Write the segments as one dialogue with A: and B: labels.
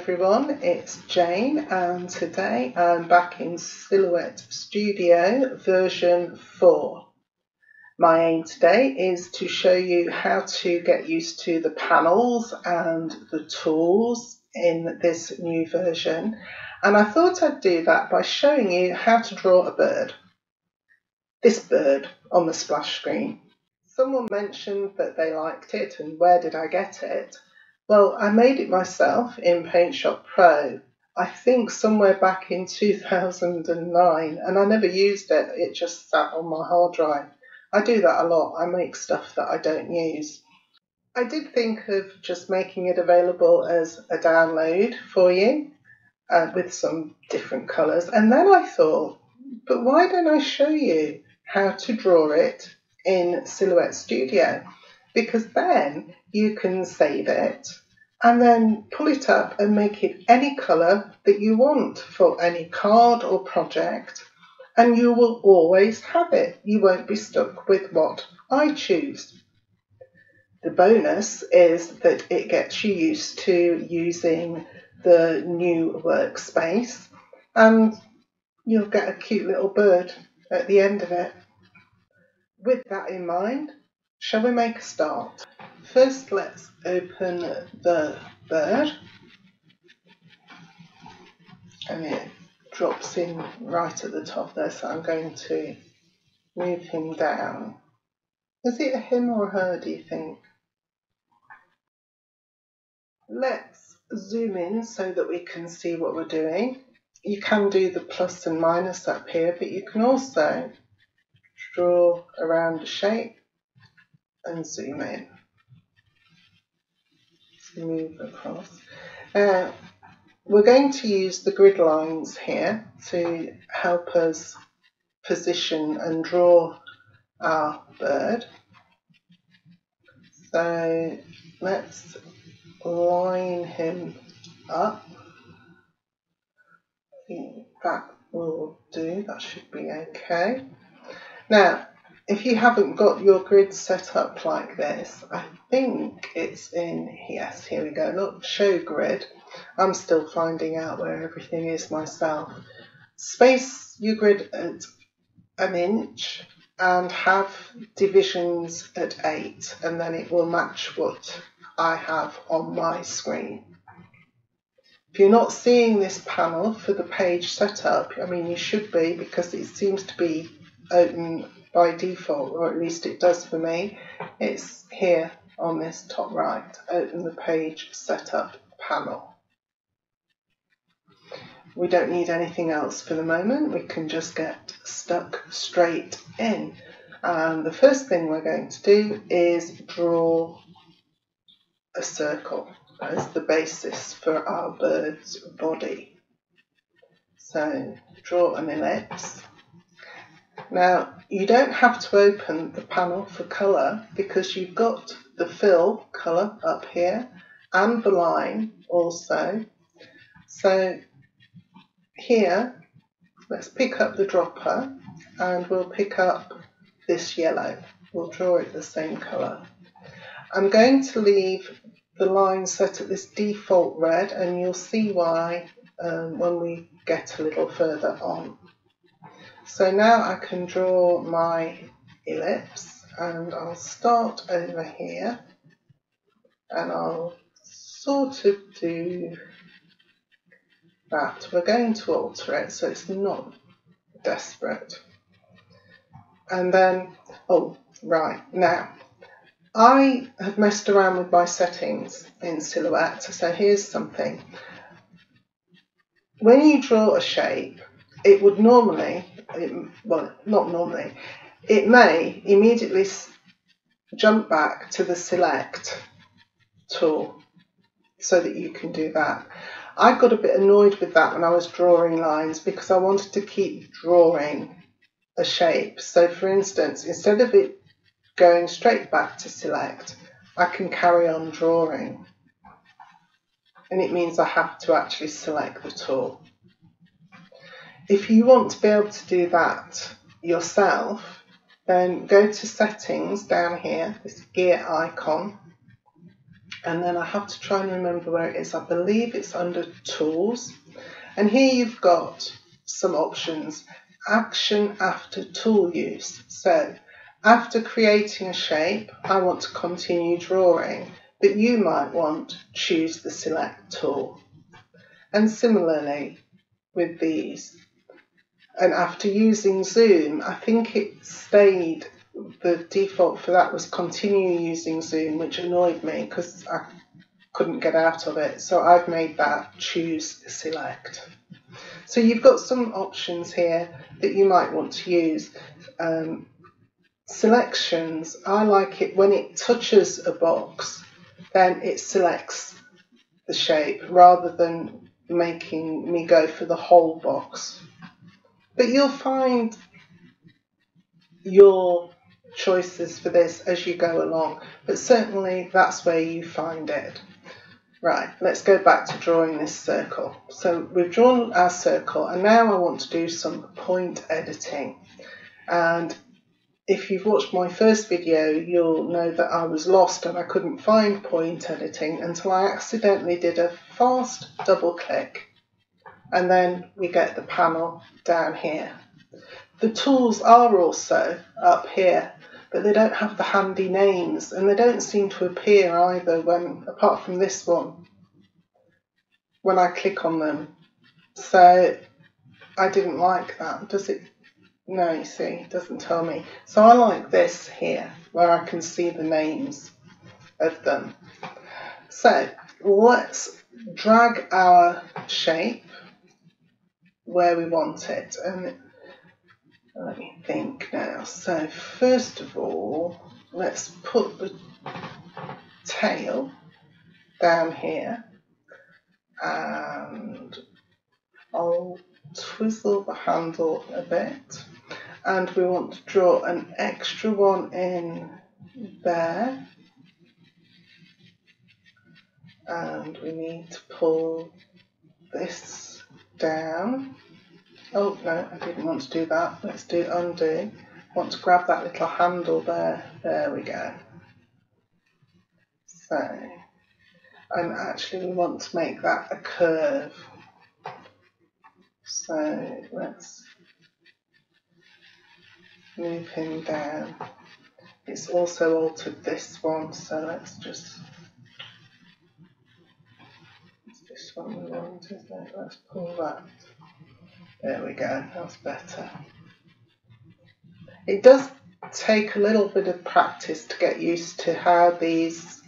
A: everyone, it's Jane and today I'm back in Silhouette Studio version 4. My aim today is to show you how to get used to the panels and the tools in this new version, and I thought I'd do that by showing you how to draw a bird. This bird on the splash screen. Someone mentioned that they liked it and where did I get it? Well, I made it myself in Paint Shop Pro, I think somewhere back in 2009, and I never used it, it just sat on my hard drive. I do that a lot, I make stuff that I don't use. I did think of just making it available as a download for you with some different colours, and then I thought, but why don't I show you how to draw it in Silhouette Studio? Because then you can save it and then pull it up and make it any colour that you want for any card or project, and you will always have it. You won't be stuck with what I choose. The bonus is that it gets you used to using the new workspace, and you'll get a cute little bird at the end of it. With that in mind, shall we make a start? First, let's open the bird, and it drops in right at the top there, so I'm going to move him down. Is it a him or a her, do you think? Let's zoom in so that we can see what we're doing. You can do the plus and minus up here, but you can also draw around a shape and zoom in. Move across. We're going to use the grid lines here to help us position and draw our bird. So let's line him up. I think that will do, that should be okay. Now, if you haven't got your grid set up like this, I think it's in, yes, here we go, look, show grid. I'm still finding out where everything is myself. Space your grid at 1 inch and have divisions at 8, and then it will match what I have on my screen. If you're not seeing this panel for the page setup, I mean you should be, because it seems to be open by default, or at least it does for me. It's here on this top right, open the page setup panel. We don't need anything else for the moment, we can just get stuck straight in. And the first thing we're going to do is draw a circle as the basis for our bird's body. So draw an ellipse. Now, you don't have to open the panel for colour because you've got the fill colour up here and the line also. So here, let's pick up the dropper and we'll pick up this yellow. We'll draw it the same colour. I'm going to leave the line set at this default red, and you'll see why when we get a little further on. So now I can draw my ellipse, and I'll start over here and I'll sort of do that. We're going to alter it so it's not desperate. And then, oh right, now I have messed around with my settings in Silhouette, so here's something. When you draw a shape, it would normally, well, not normally, it may immediately jump back to the select tool so that you can do that. I got a bit annoyed with that when I was drawing lines because I wanted to keep drawing a shape. So for instance, instead of it going straight back to select, I can carry on drawing. And it means I have to actually select the tool. If you want to be able to do that yourself, then go to settings down here, this gear icon, and then I have to try and remember where it is. I believe it's under Tools, and here you've got some options. Action after tool use. So after creating a shape, I want to continue drawing, but you might want choose the select tool. And similarly with these. And after using zoom, I think it stayed, the default for that was continue using zoom, which annoyed me because I couldn't get out of it. So I've made that choose select. So you've got some options here that you might want to use. Selections, I like it when it touches a box, then it selects the shape rather than making me go for the whole box. But you'll find your choices for this as you go along, but certainly that's where you find it. Right, let's go back to drawing this circle. So we've drawn our circle, and now I want to do some point editing. And if you've watched my first video, you'll know that I was lost and I couldn't find point editing until I accidentally did a fast double click, and then we get the panel down here. The tools are also up here, but they don't have the handy names, and they don't seem to appear either when, apart from this one, when I click on them. So I didn't like that. Does it? No, you see, it doesn't tell me. So I like this here, where I can see the names of them. So let's drag our shape where we want it. And let me think now. So first of all, let's put the tail down here, and I'll twizzle the handle a bit, and we want to draw an extra one in there, and we need to pull this down. Oh no, I didn't want to do that. Let's do undo. I want to grab that little handle there. There we go. So, and actually we want to make that a curve. So let's move him down. It's also altered this one, so let's just, it's this one we want, isn't it? Let's pull that. There we go, that's better. It does take a little bit of practice to get used to how these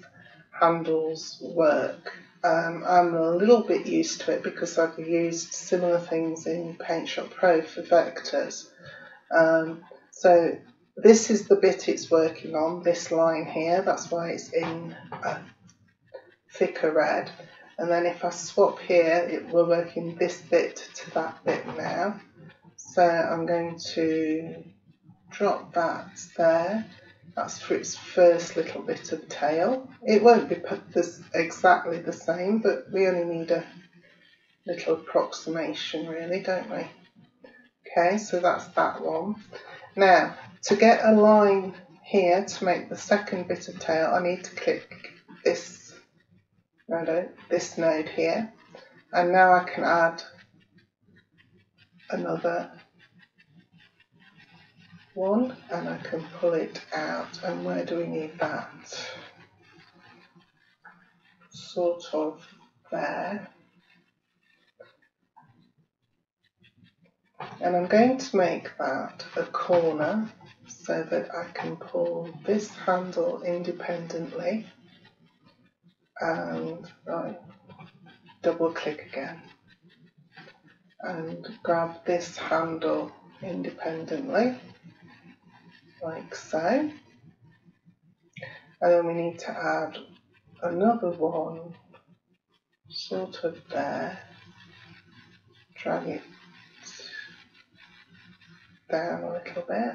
A: handles work. I'm a little bit used to it because I've used similar things in PaintShop Pro for vectors. So this is the bit it's working on, this line here, that's why it's in a thicker red. And then if I swap here, we're working this bit to that bit now. So I'm going to drop that there. That's for its first little bit of tail. It won't be exactly the same, but we only need a little approximation really, don't we? Okay, so that's that one. Now, to get a line here to make the second bit of tail, I need to click this node here, and now I can add another one, and I can pull it out. And where do we need that? Sort of there. And I'm going to make that a corner so that I can pull this handle independently, and I double click again and grab this handle independently like so, and then we need to add another one sort of there, drag it down a little bit.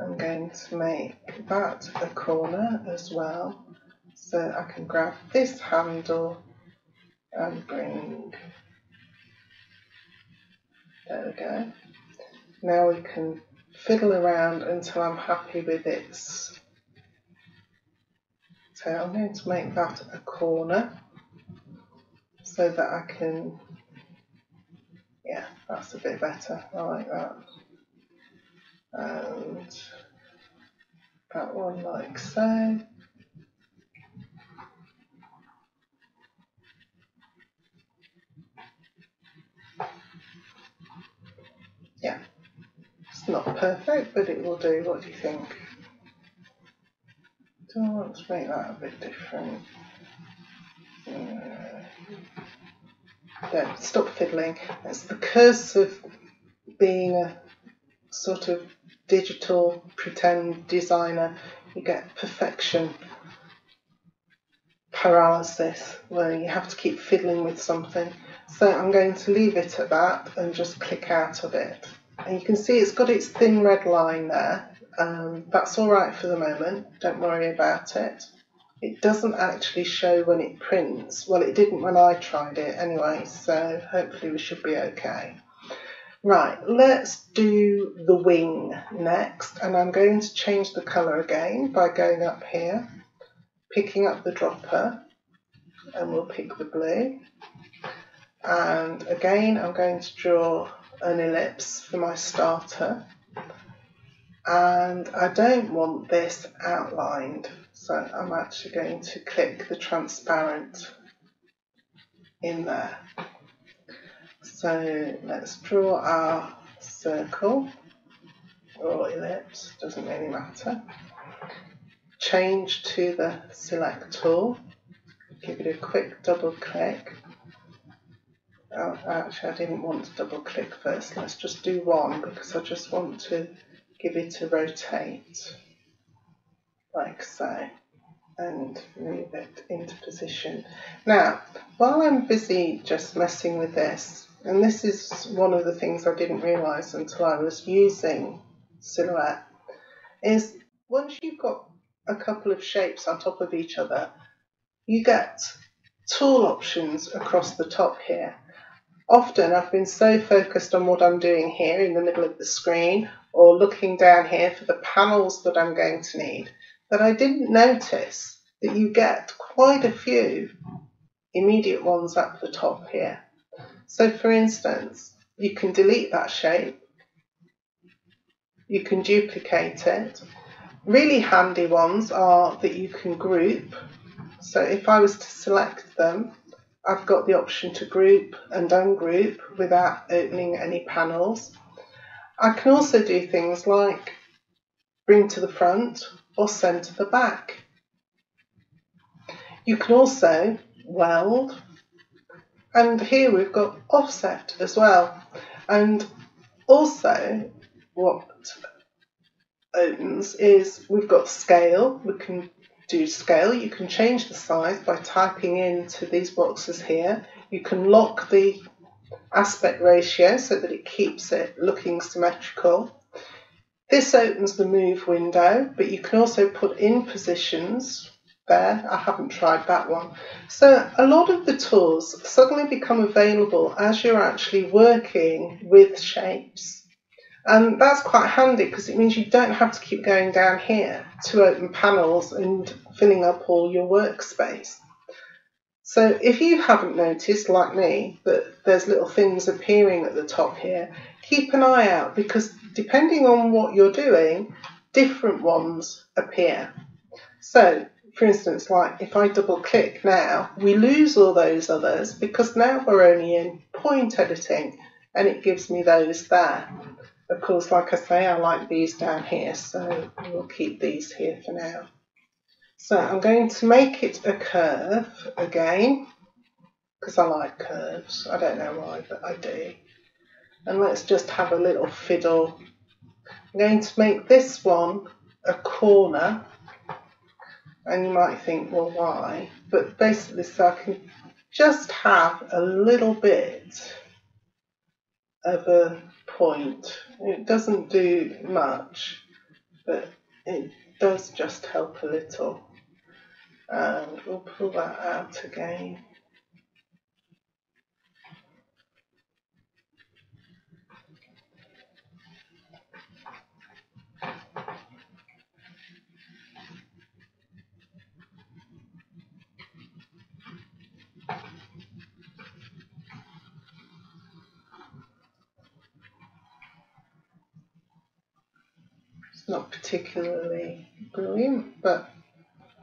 A: I'm going to make that a corner as well, so I can grab this handle and bring, there we go. Now we can fiddle around until I'm happy with its So I'm going to make that a corner so that I can, yeah, that's a bit better, I like that. And that one like so. Yeah, it's not perfect, but it will do. What do you think? Do I want to make that a bit different? Don't stop fiddling. It's the curse of being a sort of digital pretend designer. You get perfection paralysis where you have to keep fiddling with something. So I'm going to leave it at that and just click out of it. And you can see it's got its thin red line there. That's all right for the moment, don't worry about it. It doesn't actually show when it prints. Well, it didn't when I tried it anyway, so hopefully we should be okay. Right, let's do the wing next, and I'm going to change the colour again by going up here, picking up the dropper, and we'll pick the blue. And again, I'm going to draw an ellipse for my starter. And I don't want this outlined, so I'm actually going to click the transparent in there. So let's draw our circle or ellipse, doesn't really matter. Change to the select tool, give it a quick double click. Oh, actually I didn't want to double click first, let's just do one because I just want to give it a rotate, like so, and move it into position. Now, while I'm busy just messing with this, and this is one of the things I didn't realise until I was using Silhouette, is once you've got a couple of shapes on top of each other, you get tool options across the top here. Often I've been so focused on what I'm doing here in the middle of the screen or looking down here for the panels that I'm going to need that I didn't notice that you get quite a few immediate ones up the top here. So for instance, you can delete that shape, you can duplicate it. Really handy ones are that you can group. So if I was to select them, I've got the option to group and ungroup without opening any panels. I can also do things like bring to the front or send to the back. You can also weld, and here we've got offset as well. And also what opens is we've got scale. We can do scale. You can change the size by typing into these boxes here. You can lock the aspect ratio so that it keeps it looking symmetrical. This opens the move window, but you can also put in positions there. I haven't tried that one. So a lot of the tools suddenly become available as you're actually working with shapes. And that's quite handy because it means you don't have to keep going down here to open panels and filling up all your workspace. So if you haven't noticed, like me, that there's little things appearing at the top here, keep an eye out because depending on what you're doing, different ones appear. So, for instance, like if I double click now, we lose all those others because now we're only in point editing and it gives me those there. Of course, like I say, I like these down here, so we'll keep these here for now. So I'm going to make it a curve again, because I like curves. I don't know why, but I do. And let's just have a little fiddle. I'm going to make this one a corner, and you might think, well, why? But basically, so I can just have a little bit of a point. It doesn't do much, but it does just help a little. And we'll pull that out again. It's not particularly brilliant, but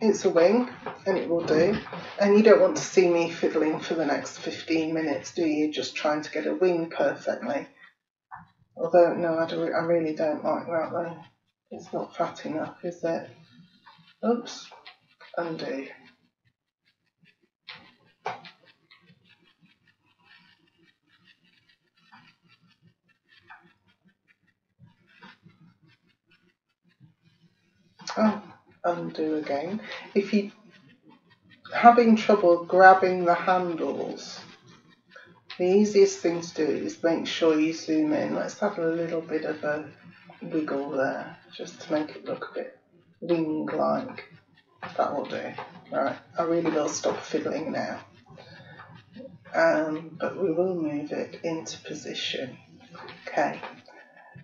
A: it's a wing and it will do. And you don't want to see me fiddling for the next 15 minutes, do you? Just trying to get a wing perfectly. Although, no, I really don't like that though. It's not fat enough, is it? Oops, undo. Oh, undo again. If you're having trouble grabbing the handles, the easiest thing to do is make sure you zoom in. Let's have a little bit of a wiggle there, just to make it look a bit wing-like. That will do. Right, I really will stop fiddling now. But we will move it into position. Okay.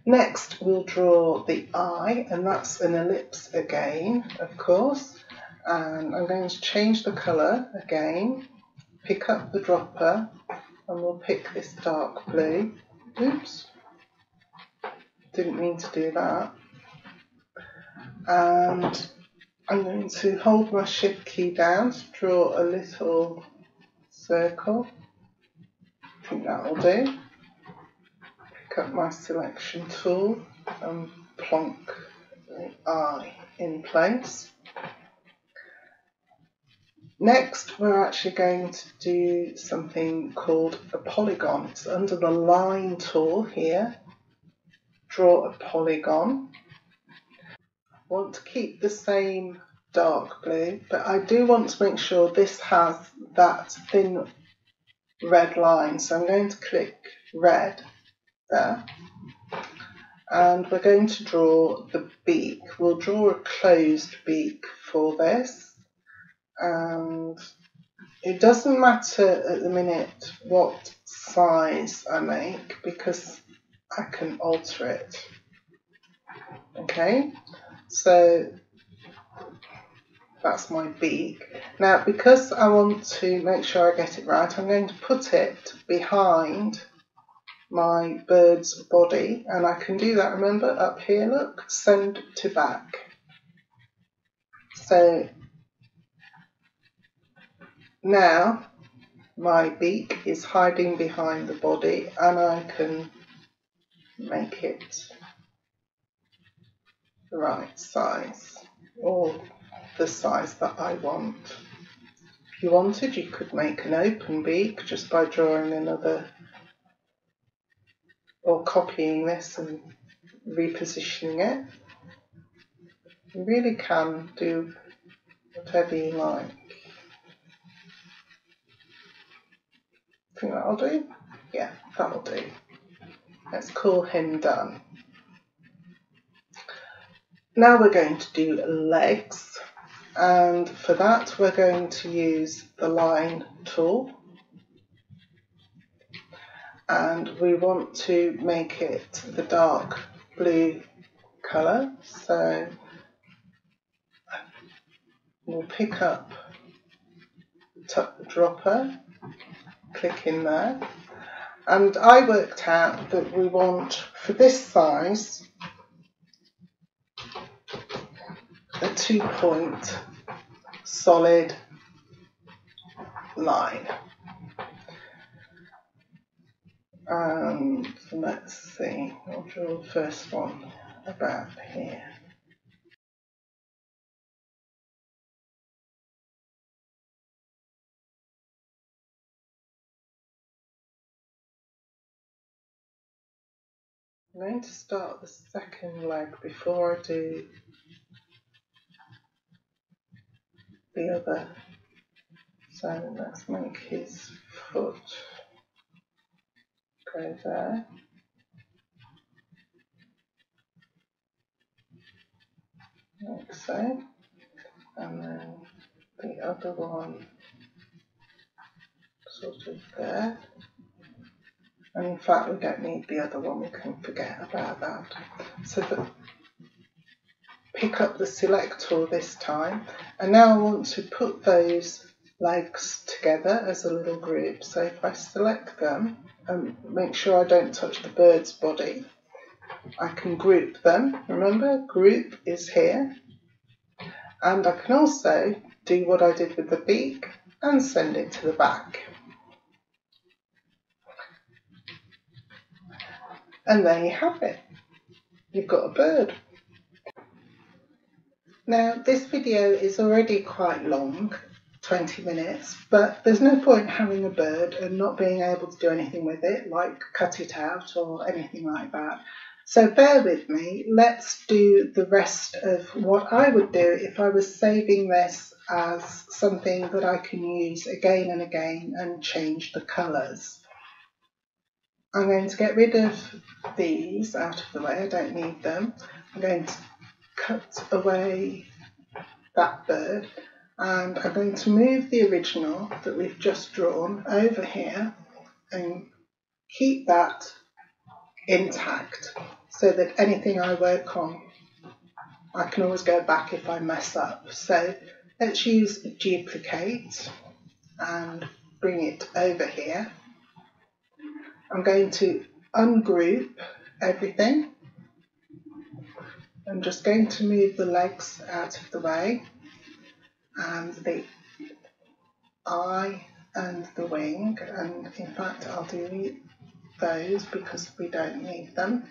A: Next, we'll draw the eye, and that's an ellipse again, of course. And I'm going to change the colour again, pick up the dropper, and we'll pick this dark blue. Oops, didn't mean to do that. And I'm going to hold my shift key down to draw a little circle. I think that will do. Pick up my selection tool and plonk the eye in place. Next, we're actually going to do something called a polygon. It's under the line tool here. Draw a polygon. I want to keep the same dark blue, but I do want to make sure this has that thin red line. So I'm going to click red there. And we're going to draw the beak. We'll draw a closed beak for this. And it doesn't matter at the minute what size I make because I can alter it. Okay, so that's my beak. Now, because I want to make sure I get it right, I'm going to put it behind my bird's body, and I can do that, remember, up here, look, send to back. So now my beak is hiding behind the body and I can make it the right size, or the size that I want. If you wanted, you could make an open beak just by drawing another, or copying this and repositioning it. You really can do whatever you like. Think that'll do? Yeah, that'll do. Let's call him done. Now we're going to do legs, and for that we're going to use the line tool, and we want to make it the dark blue colour, so we'll pick up the dropper, click in there, and I worked out that we want, for this size, a 2-point solid line. And let's see, I'll draw the first one about here. I'm going to start the second leg before I do the other. So let's make his foot go there. Like so. And then the other one sort of there. And in fact, we don't need the other one, we can forget about that. So pick up the select tool this time, and now I want to put those legs together as a little group. So if I select them and make sure I don't touch the bird's body, I can group them. Remember, group is here. And I can also do what I did with the beak and send it to the back. And there you have it. You've got a bird. Now, this video is already quite long, 20 minutes, but there's no point having a bird and not being able to do anything with it, like cut it out or anything like that. So bear with me. Let's do the rest of what I would do if I was saving this as something that I can use again and again and change the colours. I'm going to get rid of these out of the way. I don't need them. I'm going to cut away that bird, and I'm going to move the original that we've just drawn over here and keep that intact so that anything I work on I can always go back if I mess up. So let's use duplicate and bring it over here. I'm going to ungroup everything. I'm just going to move the legs out of the way and the eye and the wing, and in fact I'll delete those because we don't need them.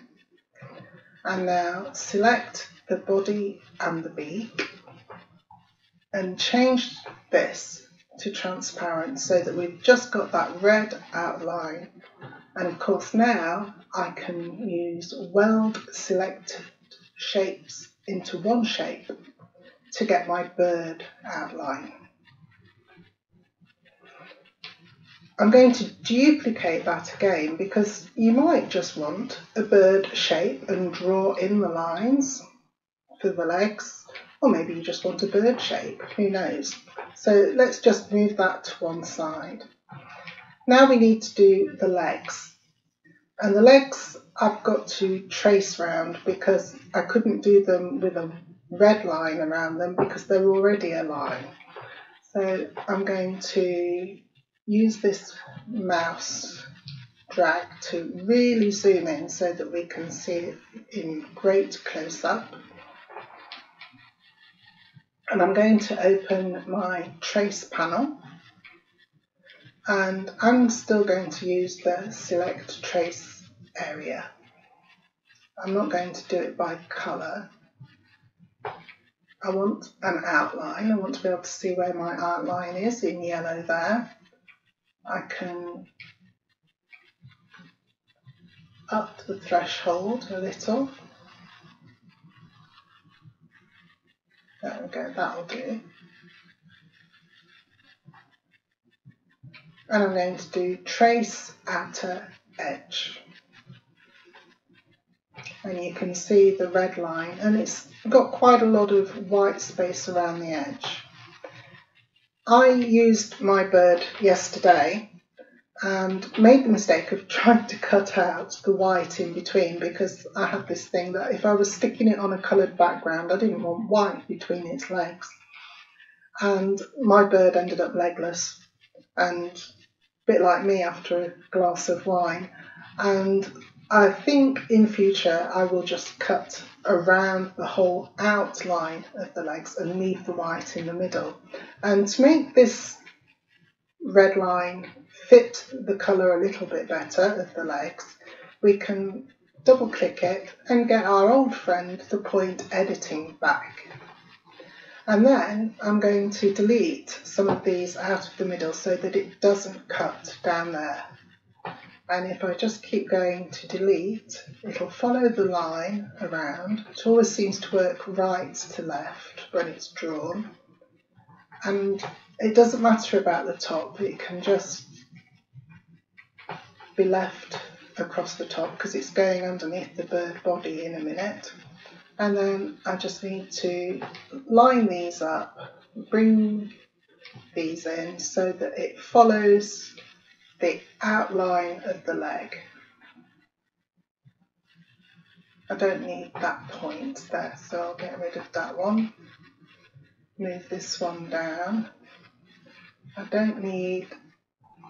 A: And now select the body and the beak and change this to transparent so that we've just got that red outline. And of course now I can use weld selected shapes into one shape to get my bird outline. I'm going to duplicate that again because you might just want a bird shape and draw in the lines for the legs, or maybe you just want a bird shape, who knows. So let's just move that to one side. Now we need to do the legs, and the legs I've got to trace round because I couldn't do them with a red line around them because they're already a line. So I'm going to use this mouse drag to really zoom in so that we can see it in great close-up. And I'm going to open my trace panel, and I'm still going to use the select trace area. I'm not going to do it by colour. I want an outline. I want to be able to see where my outline is in yellow there. I can up the threshold a little. There we go, that'll do. And I'm going to do trace outer edge. And you can see the red line, and it's got quite a lot of white space around the edge. I used my bird yesterday and made the mistake of trying to cut out the white in between because I had this thing that if I was sticking it on a coloured background, I didn't want white between its legs. And my bird ended up legless and a bit like me after a glass of wine. And I think in future I will just cut around the whole outline of the legs and leave the white in the middle. And to make this red line fit the colour a little bit better of the legs, we can double click it and get our old friend the point editing back. And then I'm going to delete some of these out of the middle so that it doesn't cut down there. And if I just keep going to delete, it'll follow the line around. It always seems to work right to left when it's drawn. And it doesn't matter about the top, it can just be left across the top because it's going underneath the bird body in a minute. And then I just need to line these up, bring these in so that it follows the outline of the leg. I don't need that point there, so I'll get rid of that one. Move this one down. I don't need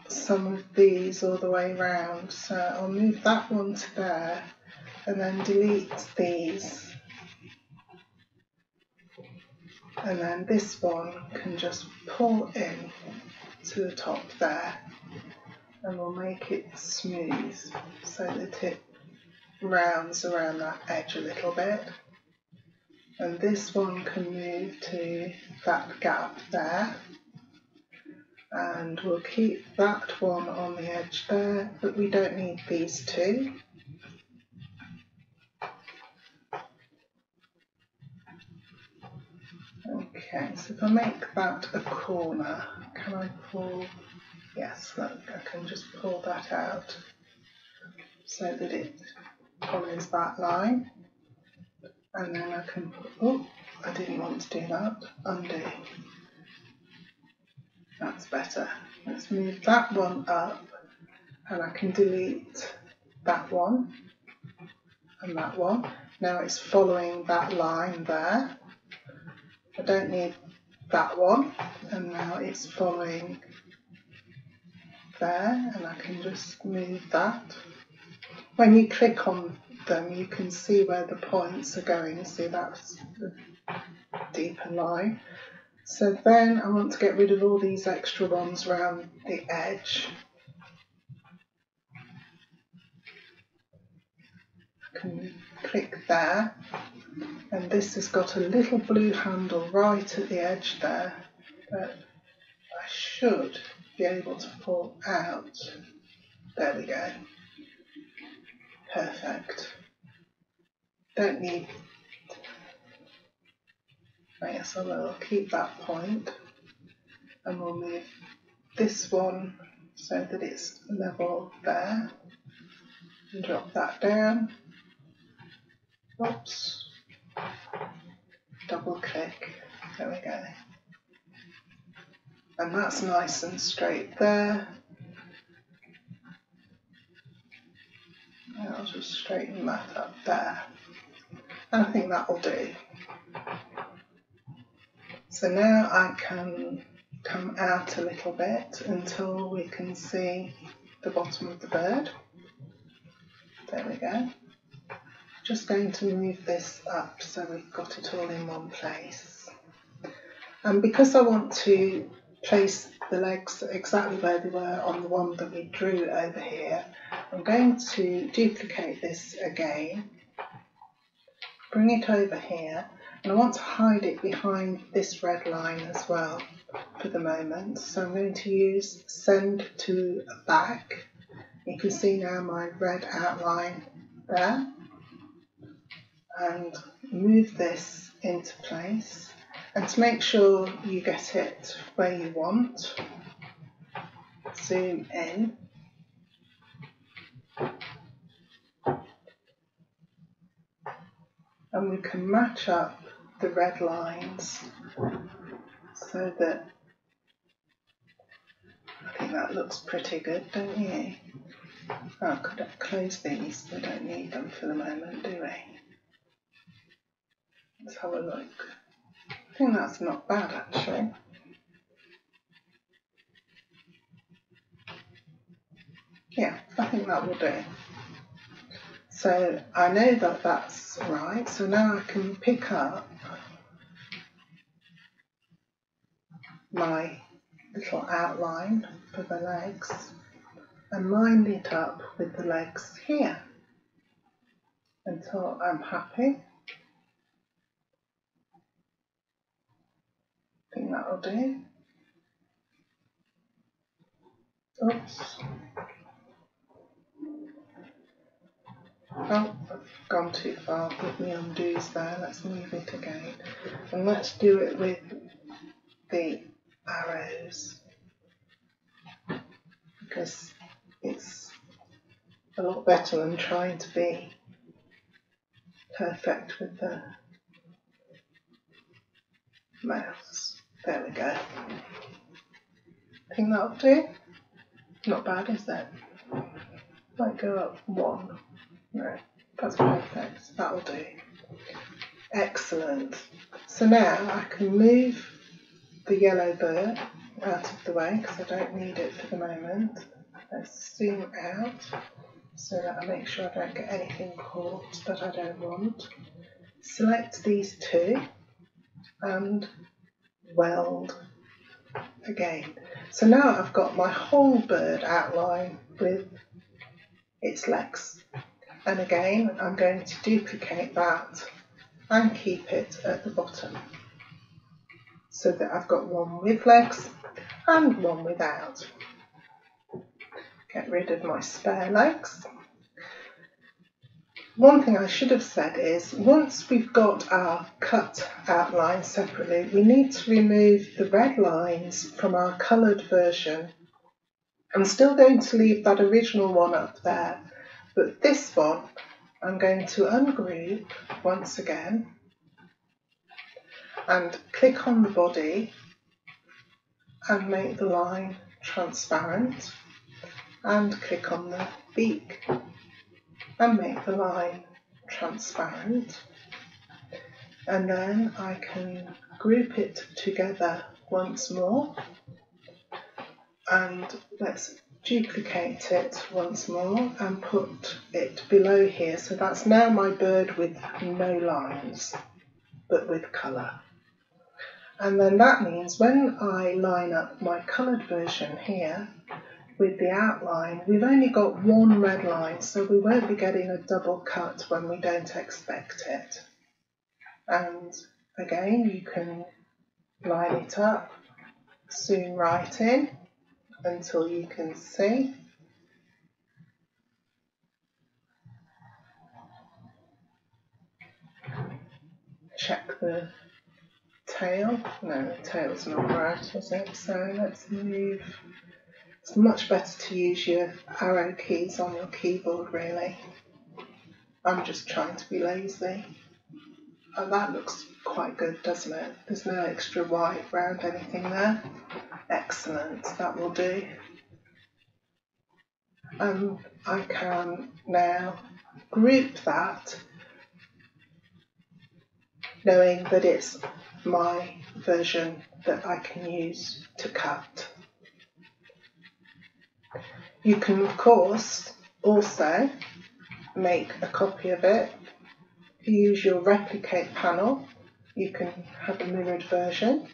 A: some of these all the way round, so I'll move that one to there and then delete these, and then this one can just pull in to the top there, and we'll make it smooth so that it rounds around that edge a little bit. And this one can move to that gap there, and we'll keep that one on the edge there, but we don't need these two. Okay, so if I make that a corner, can I pull? Yes, look, I can just pull that out so that it follows that line, and then I can put, oh, I didn't want to do that, undo. That's better. Let's move that one up, and I can delete that one and that one. Now it's following that line there. I don't need that one, and now it's following there, and I can just move that. When you click on them, you can see where the points are going. See, that's the deeper line. So then I want to get rid of all these extra ones around the edge. I can click there, and this has got a little blue handle right at the edge there that I should be able to pull out. There we go. Perfect. Don't need, yes, I will keep that point, and we'll move this one so that it's level there, and drop that down. Oops. Double click. There we go. And that's nice and straight there. And I'll just straighten that up there. And I think that will do. So now I can come out a little bit until we can see the bottom of the bird. There we go. Just going to move this up so we've got it all in one place. And because I want to place the legs exactly where they were on the one that we drew over here, I'm going to duplicate this again, bring it over here, and I want to hide it behind this red line as well for the moment. So I'm going to use send to back. You can see now my red outline there, and move this into place. And to make sure you get it where you want, zoom in. And we can match up the red lines so that, I think that looks pretty good, don't you? Oh, could I close these? We don't need them for the moment, do we? Let's have a look. I think that's not bad actually. Yeah, I think that will do. So I know that that's right, so now I can pick up my little outline for the legs and line it up with the legs here until I'm happy. I think that will do. Oops. Oh, I've gone too far. Give me undos there. Let's move it again. And let's do it with the arrows, because it's a lot better than trying to be perfect with the mouse. There we go. I think that'll do. Not bad, is it? Might go up one. No, that's perfect. That'll do. Excellent. So now I can move the yellow bird out of the way because I don't need it for the moment. Let's zoom out so that I make sure I don't get anything caught that I don't want. Select these two and weld again. So now I've got my whole bird outline with its legs. And again, I'm going to duplicate that and keep it at the bottom so that I've got one with legs and one without. Get rid of my spare legs. One thing I should have said is, once we've got our cut outline separately, we need to remove the red lines from our coloured version. I'm still going to leave that original one up there, but this one I'm going to ungroup once again and click on the body and make the line transparent, and click on the beak and make the line transparent, and then I can group it together once more, and let's duplicate it once more and put it below here. So that's now my bird with no lines but with colour. And then that means when I line up my coloured version here with the outline, we've only got one red line, so we won't be getting a double cut when we don't expect it. And again, you can line it up, zoom right in until you can see. Check the tail. No, the tail's not right, is it? So let's move. It's much better to use your arrow keys on your keyboard, really. I'm just trying to be lazy. Oh, that looks quite good, doesn't it? There's no extra white around anything there. Excellent, that will do. I can now group that, knowing that it's my version that I can use to cut. You can, of course, also make a copy of it. If you use your replicate panel, you can have a mirrored version.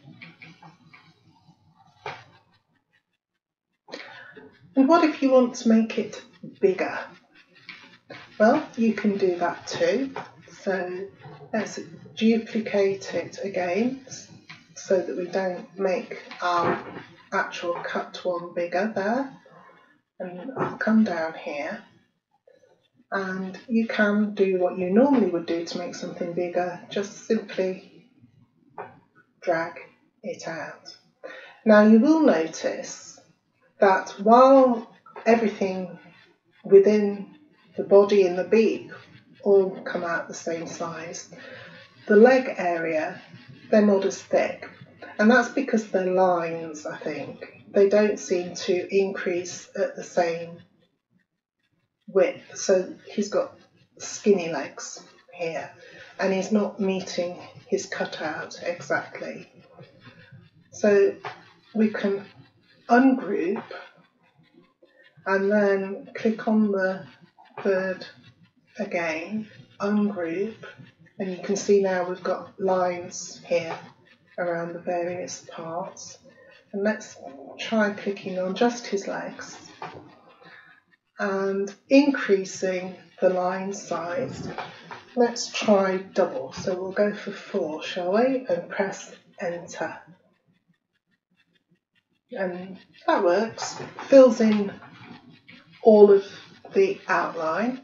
A: And what if you want to make it bigger? Well, you can do that too. So let's duplicate it again so that we don't make our actual cut one bigger there. And I'll come down here, and you can do what you normally would do to make something bigger, just simply drag it out. Now you will notice that while everything within the body and the beak all come out the same size, the leg area, they're not as thick, and that's because they're lines, I think. They don't seem to increase at the same width. So he's got skinny legs here, and he's not meeting his cutout exactly. So we can ungroup and then click on the bird again, ungroup, and you can see now we've got lines here around the various parts. And let's try clicking on just his legs and increasing the line size. Let's try double, so we'll go for 4, shall we? And press enter. And that works. Fills in all of the outline.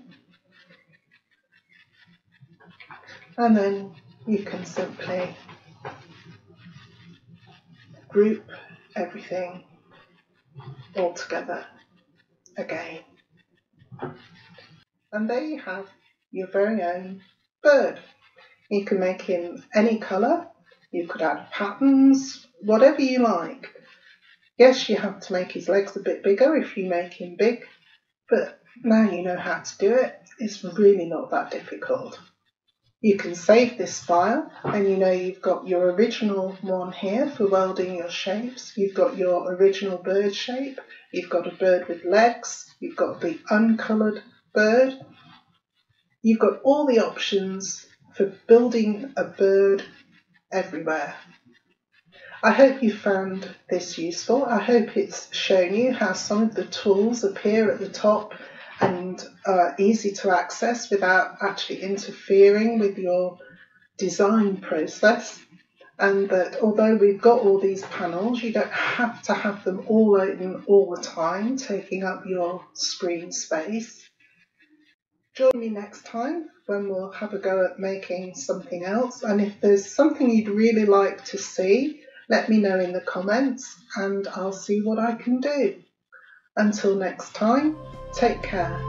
A: And then you can simply group everything all together again. And there you have your very own bird. You can make him any colour, you could add patterns, whatever you like. Yes, you have to make his legs a bit bigger if you make him big, but now you know how to do it. It's really not that difficult. You can save this file, and you know you've got your original one here for welding your shapes. You've got your original bird shape, you've got a bird with legs, you've got the uncoloured bird. You've got all the options for building a bird everywhere. I hope you found this useful. I hope it's shown you how some of the tools appear at the top and are easy to access without actually interfering with your design process, and that although we've got all these panels, you don't have to have them all open all the time, taking up your screen space. Join me next time when we'll have a go at making something else, and if there's something you'd really like to see, let me know in the comments and I'll see what I can do. Until next time, take care.